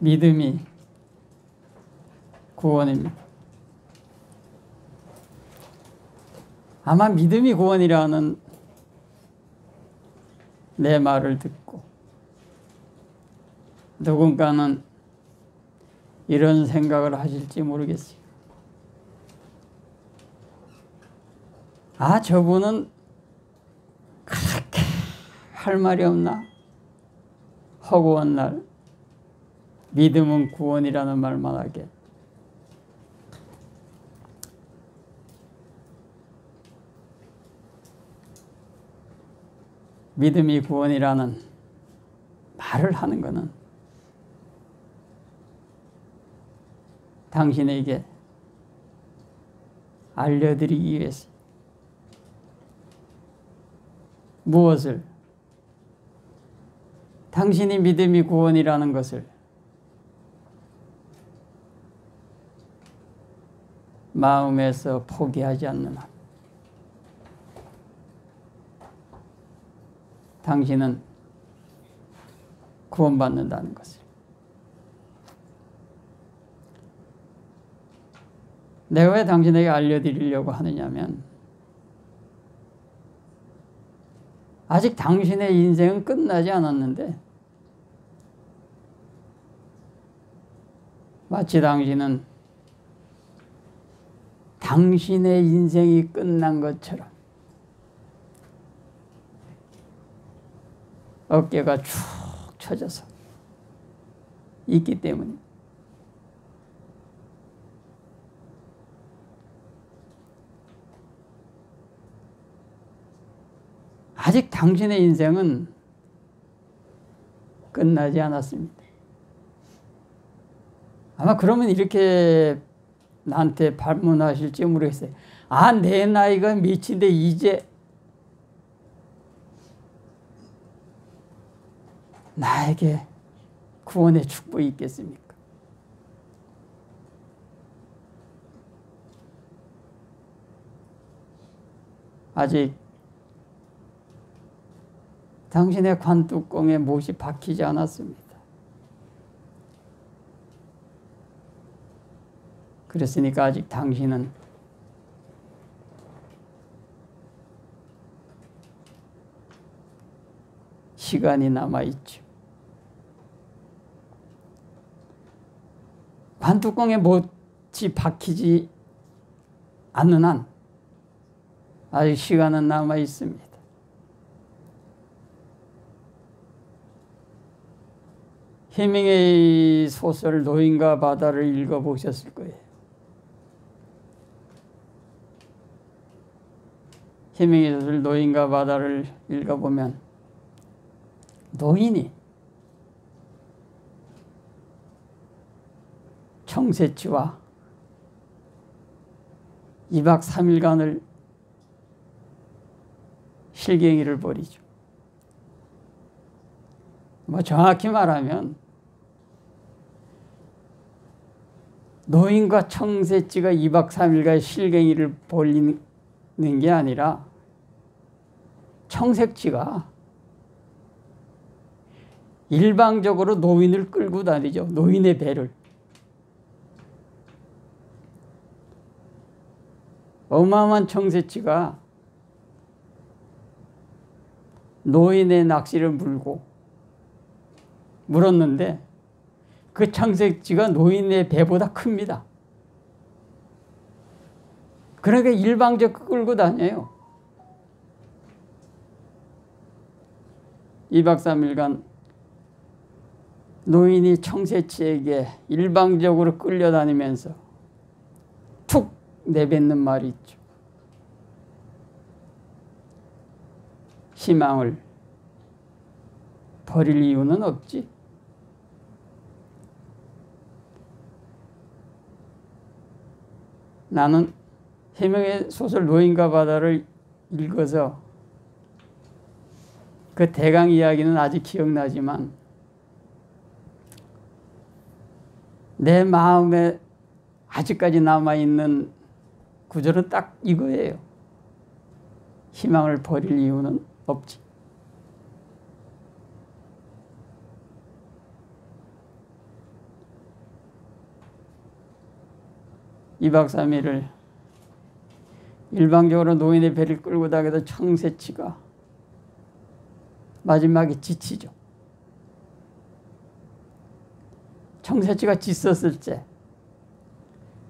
믿음이 구원입니다. 아마 믿음이 구원이라는 내 말을 듣고 누군가는 이런 생각을 하실지 모르겠어요. 아, 저분은 그렇게 할 말이 없나? 허구한 날 믿음은 구원이라는 말만 하게. 믿음이 구원이라는 말을 하는 것은 당신에게 알려드리기 위해서. 무엇을? 당신이 믿음이 구원이라는 것을 마음에서 포기하지 않는 한 당신은 구원받는다는 것을. 내가 왜 당신에게 알려드리려고 하느냐면 아직 당신의 인생은 끝나지 않았는데 마치 당신은 당신의 인생이 끝난 것처럼 어깨가 축 처져서 있기 때문에 아직 당신의 인생은 끝나지 않았습니다. 아마 그러면 이렇게 나한테 반문하실지 모르겠어요. 아, 내 나이가 몇인데 이제 나에게 구원의 축복이 있겠습니까? 아직 당신의 관뚜껑에 못이 박히지 않았습니다. 그랬으니까 아직 당신은 시간이 남아있죠. 관뚜껑에 못이 박히지 않는 한 아직 시간은 남아있습니다. 해밍웨이 소설 노인과 바다를 읽어보셨을 거예요. 해밍웨이 소설 노인과 바다를 읽어보면 노인이 청새치와 2박 3일간을 실갱이를 벌이죠. 뭐 정확히 말하면 노인과 청새치가 2박 3일간 실갱이를 벌이는 게 아니라 청새치가 일방적으로 노인을 끌고 다니죠. 노인의 배를. 어마어마한 청새치가 노인의 낚시를 물었는데 그 청새치가 노인의 배보다 큽니다. 그러니까 일방적으로 끌고 다녀요. 2박 3일간 노인이 청새치에게 일방적으로 끌려다니면서 툭 내뱉는 말이 있죠. 희망을 버릴 이유는 없지. 나는 해밍웨이 소설 노인과 바다를 읽어서 그 대강 이야기는 아직 기억나지만 내 마음에 아직까지 남아있는 구절은 딱 이거예요. 희망을 버릴 이유는 없지. 2박 3일을 일방적으로 노인의 배를 끌고 다니던 청새치가 마지막에 지치죠. 청새치가 지쳤을 때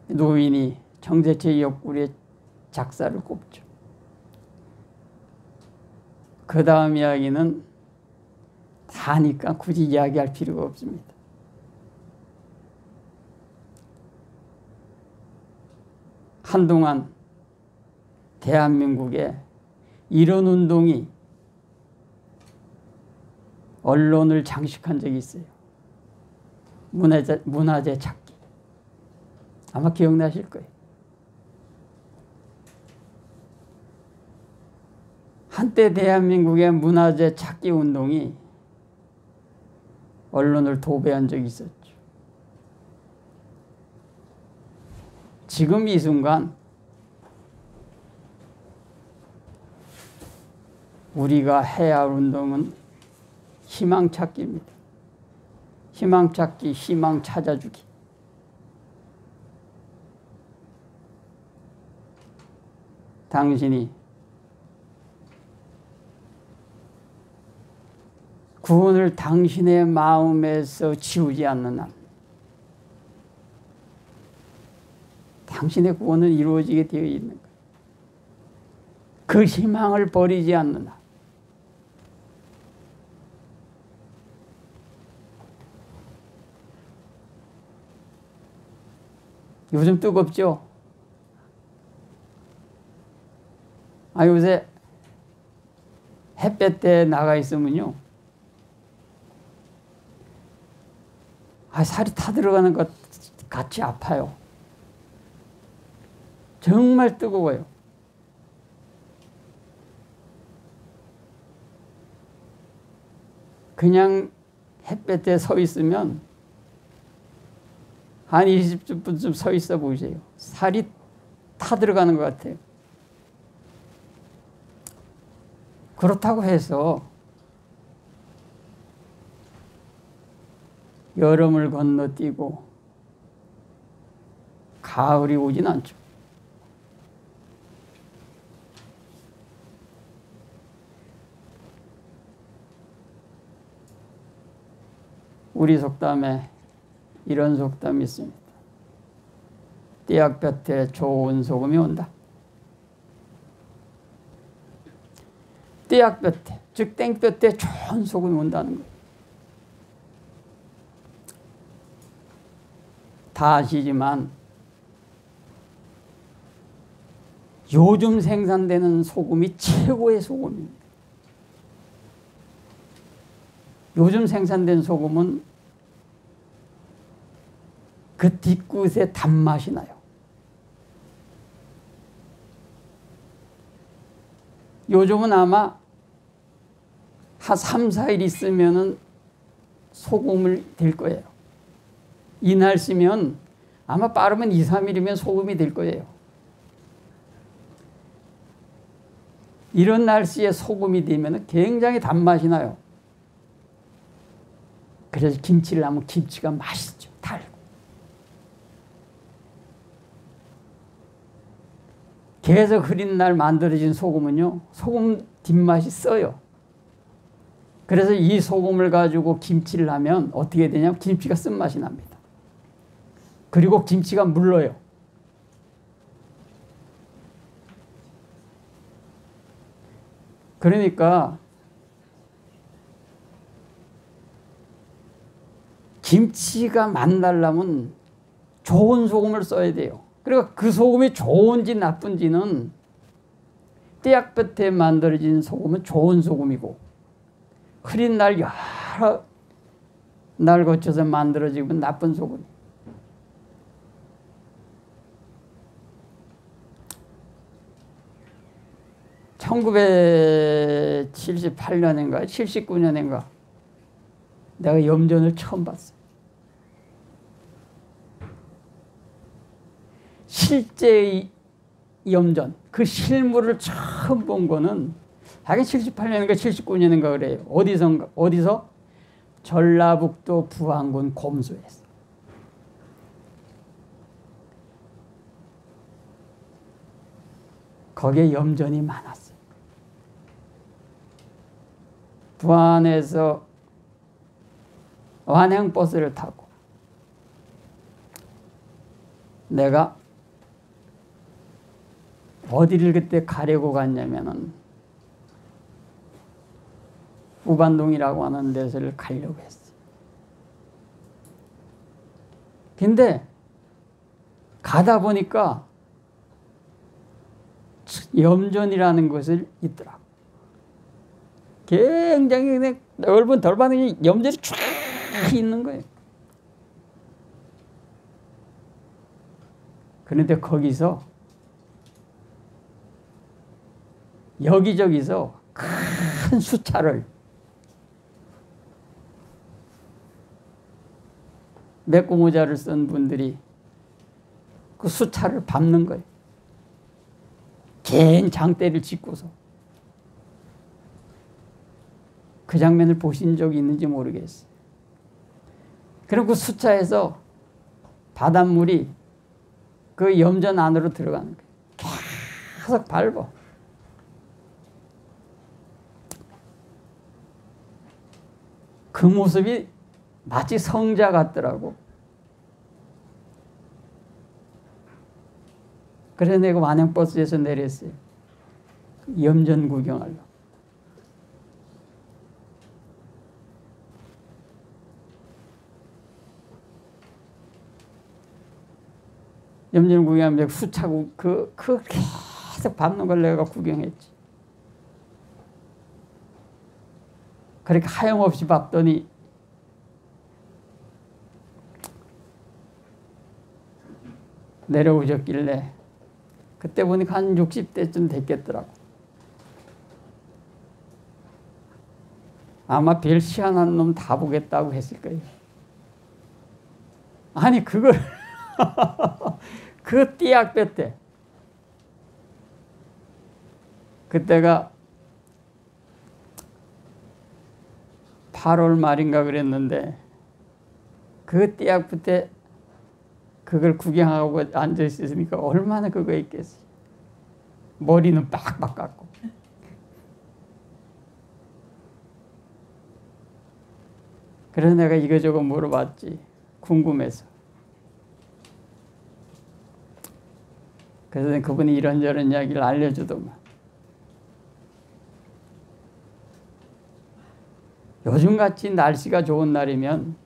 노인이 청새치 옆구리에 작사를 꼽죠. 그 다음 이야기는 다니까 굳이 이야기할 필요가 없습니다. 한동안 대한민국에 이런 운동이 언론을 장식한 적이 있어요. 문화재 찾기. 아마 기억나실 거예요. 한때 대한민국의 문화재 찾기 운동이 언론을 도배한 적이 있었죠. 지금 이 순간 우리가 해야 할 운동은 희망 찾기입니다. 희망 찾기, 희망 찾아주기. 당신이 구원을 당신의 마음에서 지우지 않는 한 당신의 구원은 이루어지게 되어 있는 거예요. 그 희망을 버리지 않는 한 요즘 뜨겁죠? 요새 햇볕에 나가 있으면요. 살이 타들어가는 것 같이 아파요. 정말 뜨거워요. 그냥 햇볕에 서 있으면 한 20분쯤 서 있어 보세요. 살이 타들어가는 것 같아요. 그렇다고 해서 여름을 건너뛰고 가을이 오진 않죠. 우리 속담에 이런 속담이 있습니다. 띠약볕에 좋은 소금이 온다. 띠약볕에, 즉 땡볕에 좋은 소금이 온다는 거예요. 다 아시지만 요즘 생산되는 소금이 최고의 소금입니다. 요즘 생산된 소금은 그 뒤끝에 단맛이 나요. 요즘은 아마 한 3, 4일 있으면은 소금을 될 거예요. 이 날씨면 아마 빠르면 2, 3일이면 소금이 될 거예요. 이런 날씨에 소금이 되면 굉장히 단맛이 나요. 그래서 김치를 하면 김치가 맛있죠. 달고. 계속 흐린 날 만들어진 소금은요. 소금 뒷맛이 써요. 그래서 이 소금을 가지고 김치를 하면 어떻게 되냐면 김치가 쓴맛이 납니다. 그리고 김치가 물러요. 그러니까 김치가 맛나려면 좋은 소금을 써야 돼요. 그러니까 그 소금이 좋은지 나쁜지는 띠약볕에 만들어진 소금은 좋은 소금이고 흐린 날 여러 날 거쳐서 만들어지면 나쁜 소금. 1978년인가 79년인가 내가 염전을 처음 봤어요. 실제 염전, 그 실물을 처음 본 거는 하긴 78년인가 79년인가 그래요. 어디서? 전라북도 부안군 곰소에서. 거기에 염전이 많았어요. 부안에서 완행버스를 타고 내가 어디를 그때 가려고 갔냐면은 우반동이라고 하는 데를 가려고 했어요. 근데 가다 보니까 염전이라는 것을 있더라고. 굉장히 넓은 돌반에 염전이 쫙 있는 거예요. 그런데 거기서 여기저기서 큰 수차를 메꾸모자를 쓴 분들이 그 수차를 밟는 거예요. 긴 장대를 짚고서. 그 장면을 보신 적이 있는지 모르겠어요. 그리고 그 수차에서 바닷물이 그 염전 안으로 들어가는 거예요. 계속 밟아. 그 모습이 마치 성자 같더라고. 그래서 내가 완행버스에서 내렸어요. 염전 구경하려고. 염전 구경하면 수차고 그 계속 밟는 걸 내가 구경했지. 그렇게 하염없이 밟더니 내려오셨길래 그때 보니까 한 60대쯤 됐겠더라고. 아마 별 희한한 놈 다 보겠다고 했을 거예요. 아니 그걸 그 띠약볕 때 그때가 8월 말인가 그랬는데 그 띠약볕 때 그걸 구경하고 앉아 있으니까 얼마나 그거 있겠어요. 머리는 빡빡 깎고. 그래서 내가 이거저거 물어봤지. 궁금해서. 그래서 그분이 이런저런 이야기를 알려주더만. 요즘같이 날씨가 좋은 날이면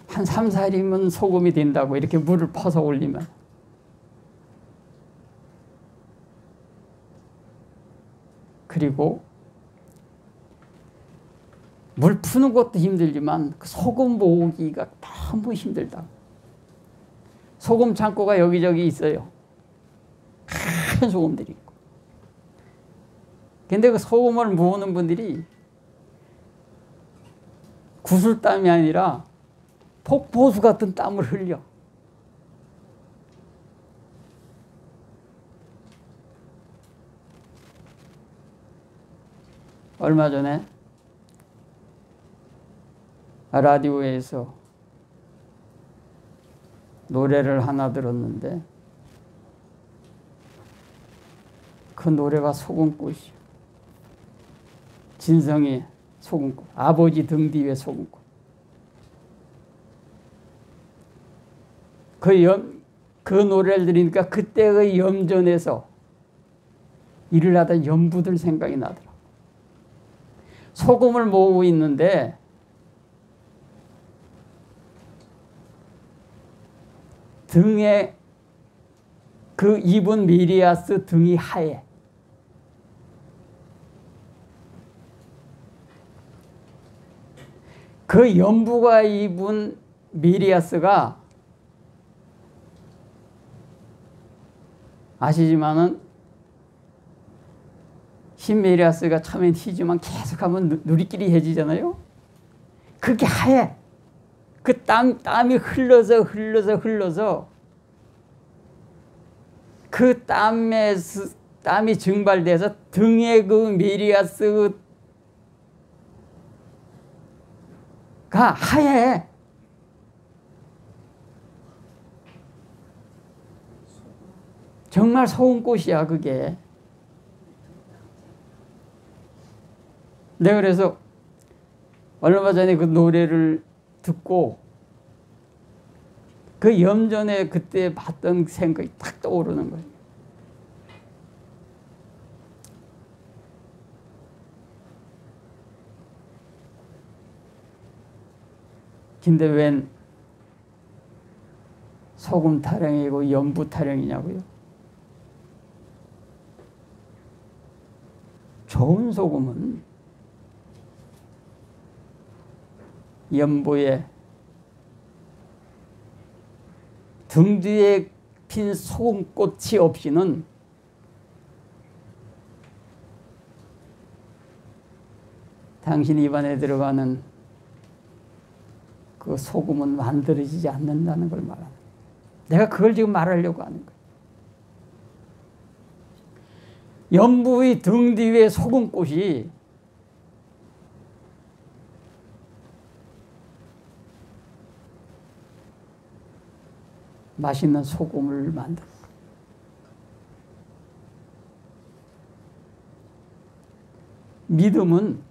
한 3, 4일이면 소금이 된다고 이렇게 물을 퍼서 올리면. 그리고 물 푸는 것도 힘들지만 그 소금 모으기가 너무 힘들다. 소금 창고가 여기저기 있어요. 큰 소금들이 있고. 근데 그 소금을 모으는 분들이 구슬땀이 아니라 폭포수 같은 땀을 흘려. 얼마 전에 라디오에서 노래를 하나 들었는데 그 노래가 소금꽃이요. 진성의 소금꽃. 아버지 등 뒤에 소금꽃. 그 노래를 들으니까 그때의 염전에서 일을 하던 연부들 생각이 나더라. 소금을 모으고 있는데 등에 그 입은 미리아스 등이 하얘. 그 연부가 입은 미리아스가 아시지만은 흰미리아스가 처음엔 희지만 계속하면 누리끼리 해지잖아요. 그게 하얘. 그 땀이 흘러서 그 땀이 증발돼서 등에 그 미리아스가 하얘. 정말 소금꽃이야 그게. 내가 그래서 얼마 전에 그 노래를 듣고 그 염전에 그때 봤던 생각이 딱 떠오르는 거예요. 근데 웬 소금 타령이고 염부 타령이냐고요? 좋은 소금은 연부에 등 뒤에 핀 소금꽃이 없이는 당신 입안에 들어가는 그 소금은 만들어지지 않는다는 걸 말하는 거예요. 내가 그걸 지금 말하려고 하는 거예요. 연부의 등 뒤에 소금꽃이 맛있는 소금을 만드는 거예요. 믿음은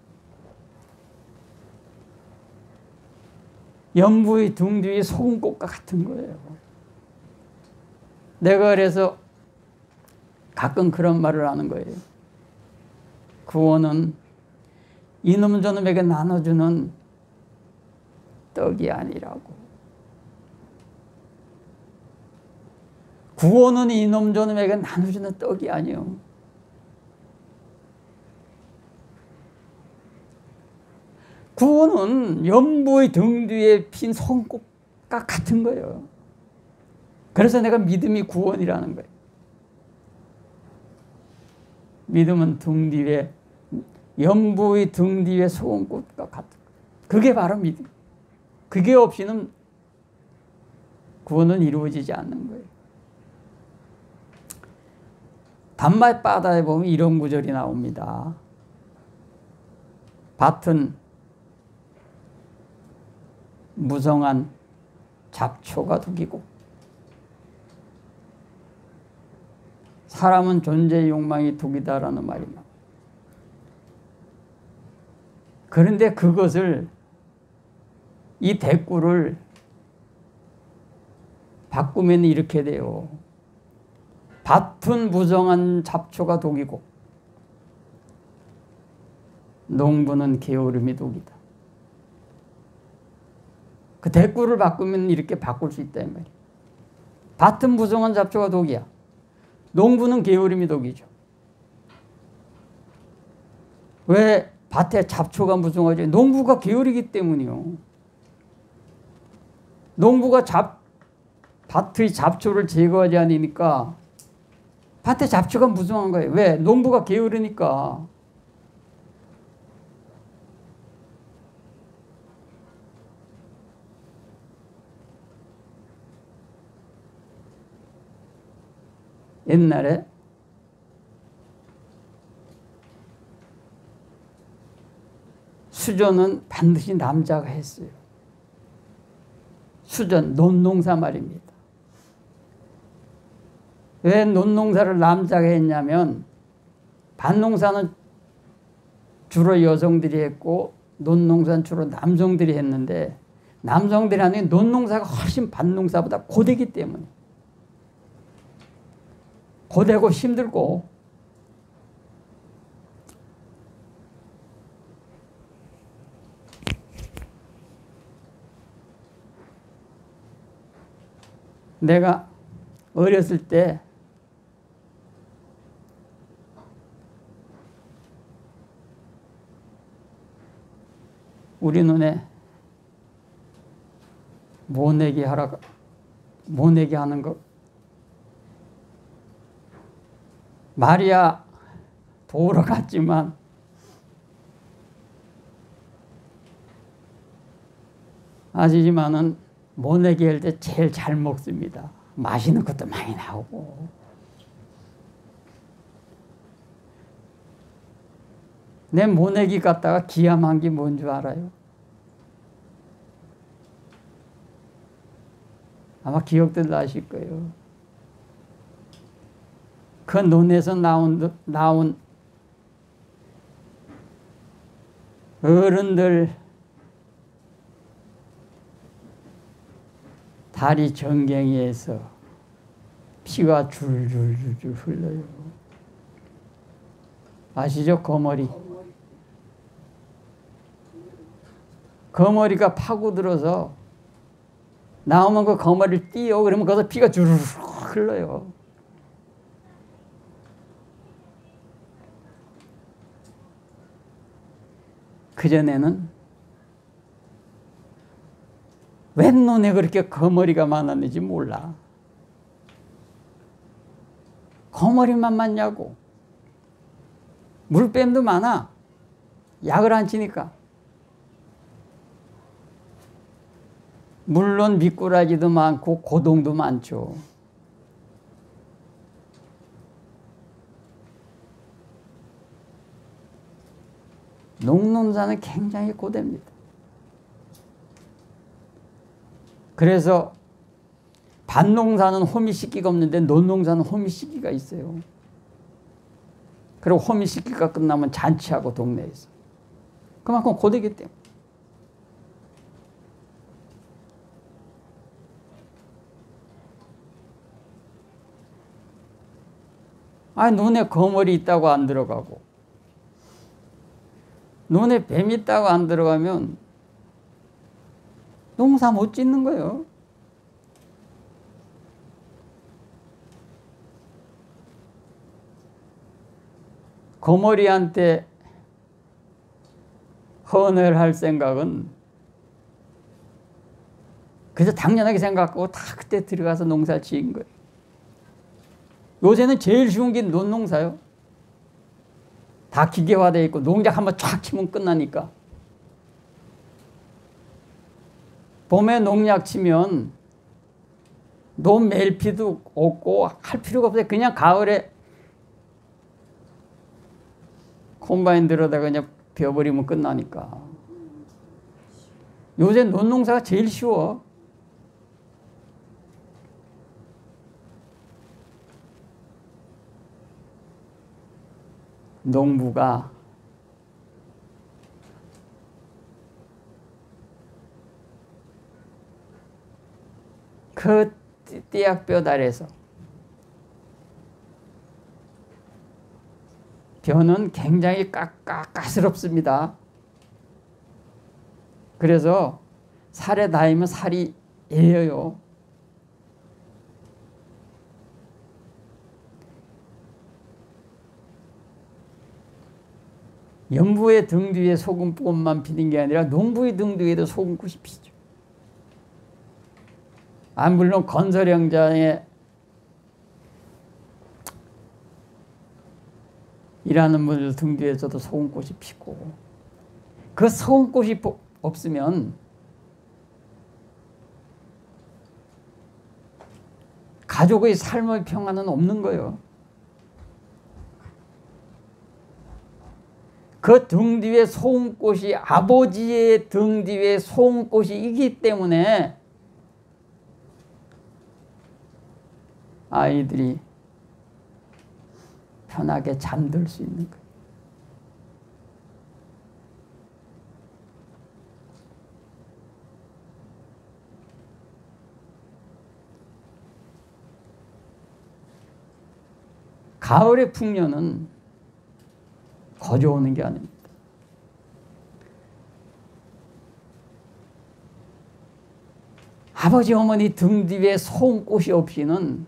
연부의 등 뒤의 소금꽃과 같은 거예요. 내가 그래서 가끔 그런 말을 하는 거예요. 구원은 이놈 저놈에게 나눠주는 떡이 아니라고. 구원은 이놈 저놈에게 나눠주는 떡이 아니요. 구원은 연부의 등 뒤에 핀 소금꽃과 같은 거예요. 그래서 내가 믿음이 구원이라는 거예요. 믿음은 등 뒤에 연부의 등 뒤에 소금꽃과 같은 거예요. 그게 바로 믿음. 그게 없이는 구원은 이루어지지 않는 거예요. 단맛 바다에 보면 이런 구절이 나옵니다. 밭은 무성한 잡초가 독이고 사람은 존재 욕망이 독이다라는 말이 나옵니다. 그런데 그것을 이 대꾸를 바꾸면 이렇게 돼요. 밭은 무성한 잡초가 독이고 농부는 게으름이 독이다. 그 대꾸를 바꾸면 이렇게 바꿀 수 있다 이 말이에요. 밭은 무성한 잡초가 독이야. 농부는 게으름이 독이죠. 왜 밭에 잡초가 무성하지? 농부가 게으르기 때문이요. 농부가 밭의 잡초를 제거하지 않으니까 밭에 잡초가 무성한 거예요. 왜? 농부가 게으르니까. 옛날에 수조는 반드시 남자가 했어요. 수전, 논농사 말입니다. 왜 논농사를 남자가 했냐면 밭농사는 주로 여성들이 했고 논농사는 주로 남성들이 했는데 남성들이 하는 논농사가 훨씬 밭농사보다 고되기 때문에 고되고 힘들고 내가 어렸을 때 우리 눈에 모내기 하는 거 말이야 도우러 갔지만 아시지만은 모내기 할 때 제일 잘 먹습니다. 맛있는 것도 많이 나오고. 내 모내기 갔다가 기함한 게 뭔 줄 알아요? 아마 기억들 나실 거예요. 그 논에서 나온 어른들 다리 정갱이에서 피가 줄줄줄줄 흘러요. 아시죠? 거머리. 거머리가 파고들어서 나오면 그 거머리를 띄어 그러면 거기서 피가 주르륵 흘러요. 그전에는 웬 논에 그렇게 거머리가 많았는지 몰라. 거머리만 많냐고. 물뱀도 많아. 약을 안 치니까. 물론 미꾸라지도 많고 고동도 많죠. 농농사는 굉장히 고됩니다. 그래서 밭농사는 호미식기가 없는데 논농사는 호미식기가 있어요. 그리고 호미식기가 끝나면 잔치하고 동네에서. 그만큼 고되기 때문에. 눈에 거머리 있다고 안 들어가고 눈에 뱀 있다고 안 들어가면 농사 못 짓는 거예요. 거머리한테 헌을 할 생각은 그래서 당연하게 생각하고 다 그때 들어가서 농사 지은 거예요. 요새는 제일 쉬운 게 논농사요. 다 기계화되어 있고 농약 한번 쫙 치면 끝나니까. 봄에 농약 치면 논 맬 필요도 없고 할 필요가 없어요. 그냥 가을에 콤바인 들어다가 그냥 베어버리면 끝나니까. 요새 논농사가 제일 쉬워. 농부가 그 띠약볕 아래서 벼는 굉장히 까스럽습니다. 그래서 살에 닿으면 살이 애여요. 연부의 등 뒤에 소금꽃만 피는 게 아니라 농부의 등 뒤에도 소금꽃이 피죠. 물론 건설 현장에 일하는 분들 등 뒤에서도 소금꽃이 피고, 그 소금꽃이 없으면 가족의 삶의 평안은 없는 거예요. 그 등 뒤에 소금꽃이, 아버지의 등 뒤에 소금꽃이 있기 때문에 아이들이 편하게 잠들 수 있는 거예요. 가을의 풍년은 거저오는 게 아닙니다. 아버지 어머니 등 뒤에 소금꽃이 없이는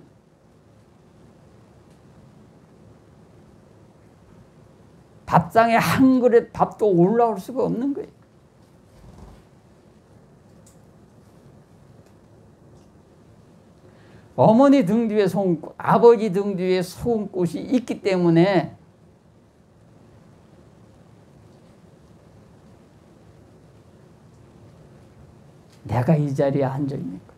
밥상에 한 그릇 밥도 올라올 수가 없는 거예요. 어머니 등 뒤에 소금꽃, 아버지 등 뒤에 소금꽃이 있기 때문에 내가 이 자리에 앉아 있는 거예요.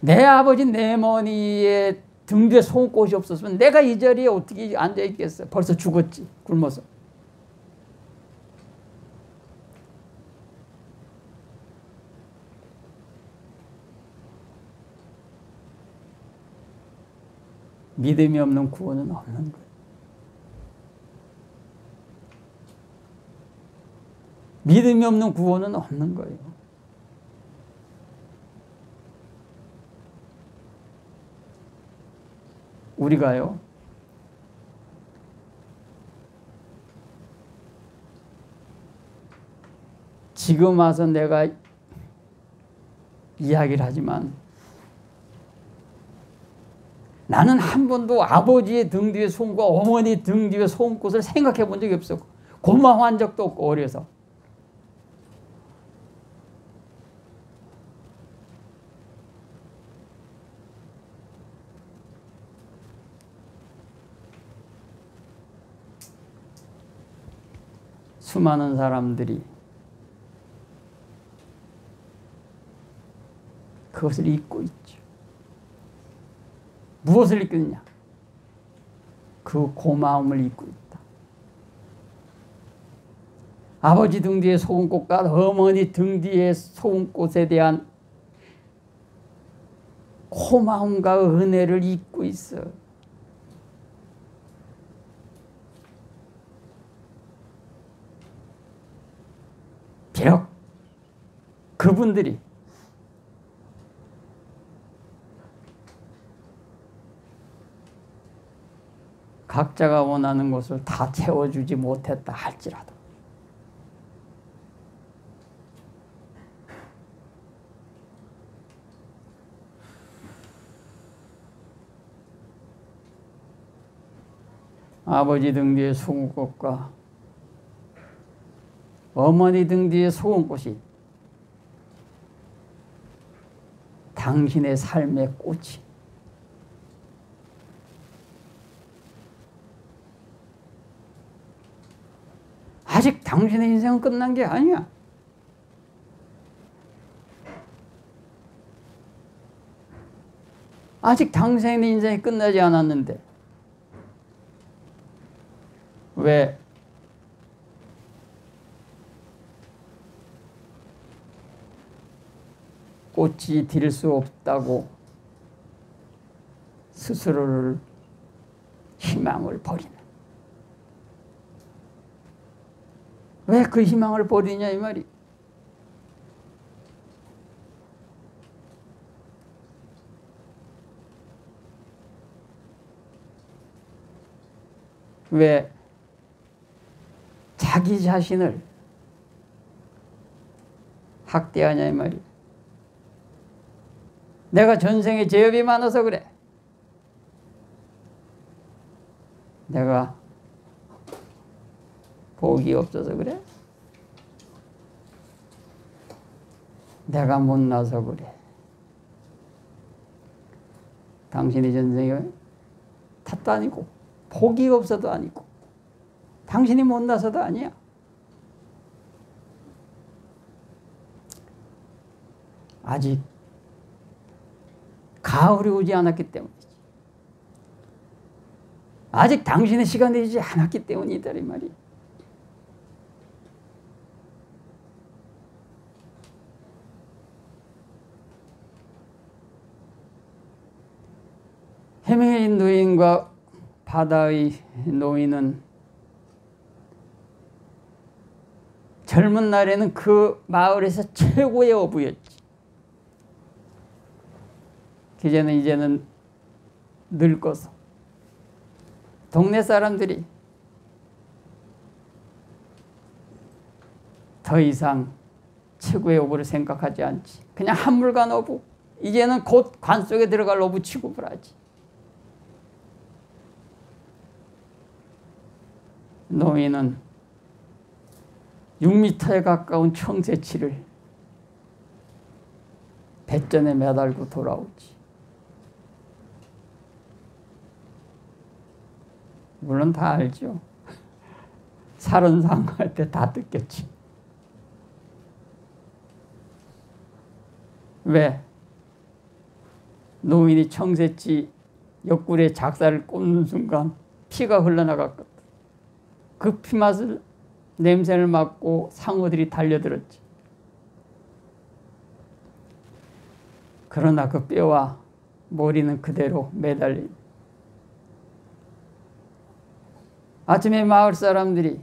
내 아버지, 내 어머니의 등 뒤에 소금꽃이 없었으면 내가 이 자리에 어떻게 앉아 있겠어? 벌써 죽었지, 굶어서. 믿음이 없는 구원은 없는 거예요. 믿음이 없는 구원은 없는 거예요. 우리가요, 지금 와서 내가 이야기를 하지만 나는 한 번도 아버지의 등 뒤에 손과 어머니 등 뒤에 손꽃을 생각해 본 적이 없어. 고마워한 적도 없고, 어려서. 수많은 사람들이 그것을 잊고 있죠. 무엇을 잊고 있냐? 그 고마움을 잊고 있다. 아버지 등 뒤에 소금꽃과 어머니 등 뒤에 소금꽃에 대한 고마움과 은혜를 잊고 있어. 비록 그분들이 각자가 원하는 것을 다 채워주지 못했다 할지라도 아버지 등 뒤에 소금꽃과 어머니 등 뒤에 소금꽃이 당신의 삶의 꽃이 아직 당신의 인생은 끝난 게 아니야. 아직 당신의 인생이 끝나지 않았는데 왜 꽃이 딜 수 없다고 스스로를 희망을 버리는. 왜 그 희망을 버리냐 이 말이. 왜 자기 자신을 학대하냐 이 말이. 내가 전생에 죄업이 많아서 그래. 내가 복이 없어서 그래. 내가 못나서 그래. 당신이 전생에 탓도 아니고 복이 없어도 아니고 당신이 못나서도 아니야. 아직 가을이 오지 않았기 때문이지. 아직 당신의 시간이 되지 않았기 때문이다 이 말이야. 해명의 노인과 바다의 노인은 젊은 날에는 그 마을에서 최고의 어부였지. 이제는 늙어서 동네 사람들이 더 이상 최고의 어부를 생각하지 않지. 그냥 한물간 어부. 이제는 곧 관 속에 들어갈 어부 취급을 하지. 노인은 6m에 가까운 청새치를 배전에 매달고 돌아오지. 물론 다 알죠. 살은상할 때 다 뜯겼지. 왜? 노인이 청새치 옆구리에 작사를 꽂는 순간 피가 흘러나갔거든. 그 피맛을 냄새를 맡고 상어들이 달려들었지. 그러나 그 뼈와 머리는 그대로 매달린. 아침에 마을 사람들이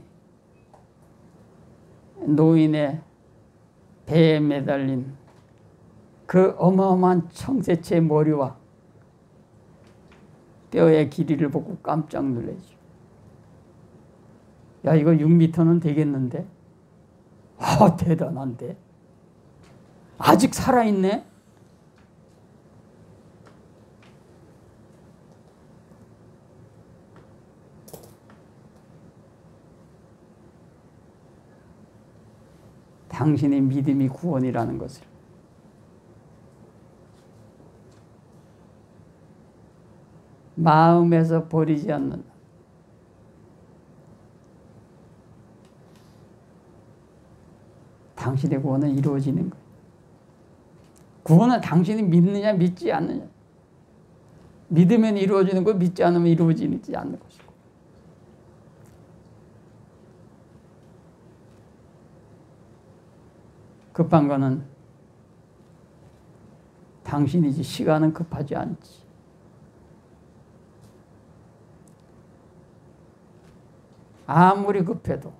노인의 배에 매달린 그 어마어마한 청새치의 머리와 뼈의 길이를 보고 깜짝 놀라죠. 야, 이거 6m는 되겠는데? 대단한데? 아직 살아있네? 당신의 믿음이 구원이라는 것을 마음에서 버리지 않는 당신의 구원은 이루어지는 거예요. 구원은 당신이 믿느냐 믿지 않느냐. 믿으면 이루어지는 거, 믿지 않으면 이루어지지 않는 것이고. 급한 거는 당신이지 시간은 급하지 않지. 아무리 급해도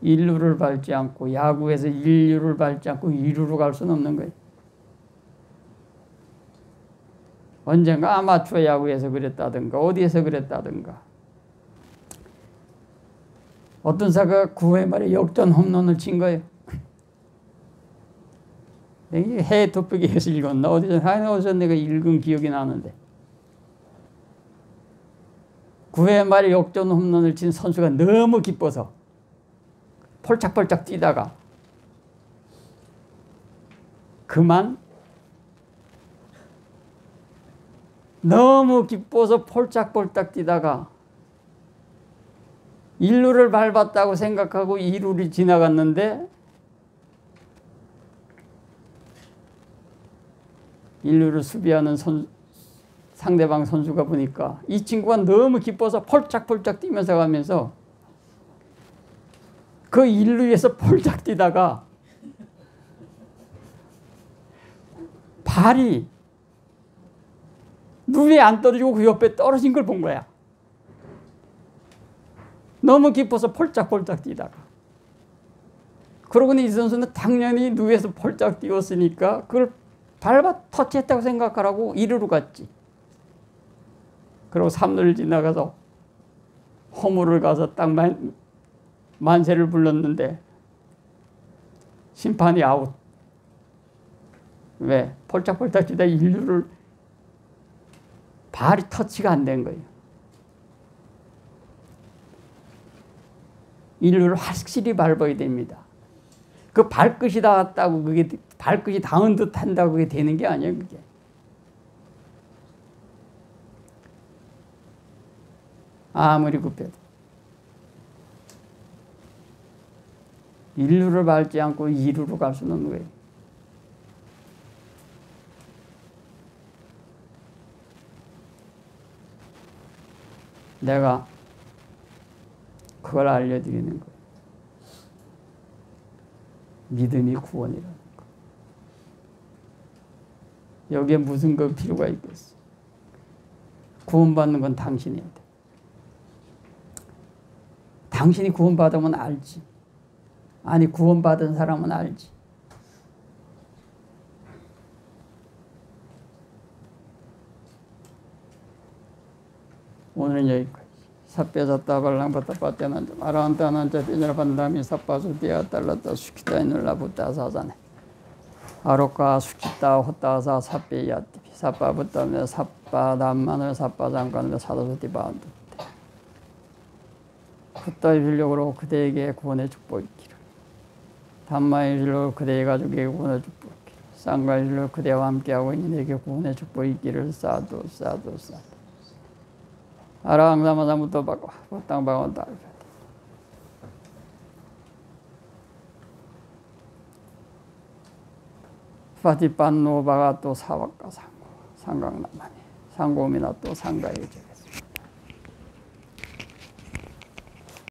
인류를 밟지 않고 야구에서 인류를 밟지 않고 2루로 갈 수는 없는 거예요. 언젠가 아마추어 야구에서 그랬다든가 어디에서 그랬다든가 어떤 사가 9회 말에 역전 홈런을 친 거예요. 해 돋보기에서 읽었나 어디서 내가 읽은 기억이 나는데 9회 말에 역전 홈런을 친 선수가 너무 기뻐서 폴짝폴짝 뛰다가 그만 너무 기뻐서 폴짝폴짝 뛰다가 1루를 밟았다고 생각하고 2루를 지나갔는데 1루를 수비하는 상대방 선수가 보니까 이 친구가 너무 기뻐서 폴짝폴짝 뛰면서 가면서 그 1루에서 폴짝 뛰다가 발이 눈에 안 떨어지고 그 옆에 떨어진 걸 본 거야. 너무 기뻐서 폴짝폴짝 뛰다가. 그러고는 이 선수는 당연히 누에서 폴짝 뛰었으니까 그걸 밟아 터치했다고 생각하라고 2루로 갔지. 그리고 3루를 지나가서 홈으로 가서 딱 만세를 불렀는데 심판이 아웃. 왜? 폴짝폴짝 뛰다 1루를 발이 터치가 안 된 거예요. 1루를 확실히 밟아야 됩니다. 그 발끝이 닿았다고 그게 발끝이 닿은 듯 한다고 그게 되는 게 아니에요, 그게. 아무리 급해도 1루를 밟지 않고 2루로 갈 수는 없는 거예요. 내가 그걸 알려드리는 거예요. 믿음이 구원이라는 거. 여기에 무슨 그 필요가 있겠어. 구원받는 건 당신이야 돼. 당신이 구원받으면 알지. 아니 구원받은 사람은 알지. 오늘은 여기까지. 삿배졌다 발랑받다 빠떼난 점 아라한타난 자 삐져라 반담이 삿바수 띠아 달랐다 수키다 이늘라붙다 사자네 아로까 수키다 호따사 삿배야띠 삿바붙다며 삿바담마늘 삿바장관을 사도수 띠바한다 굿다의 필력으로 그대에게 구원의 축복이 있기를 담마의 필력으로 그대의 가족에게 구원의 축복이 있기를 쌍가의 필력으로 그대와 함께하고 있는 내게 구원의 축복이 있기를 사도 아랑사마사부터 바꿔 땅방원 따르 파티판노바가 또 사와까 상고 상강나마니 상고미나 또 상가에 제겠습니다.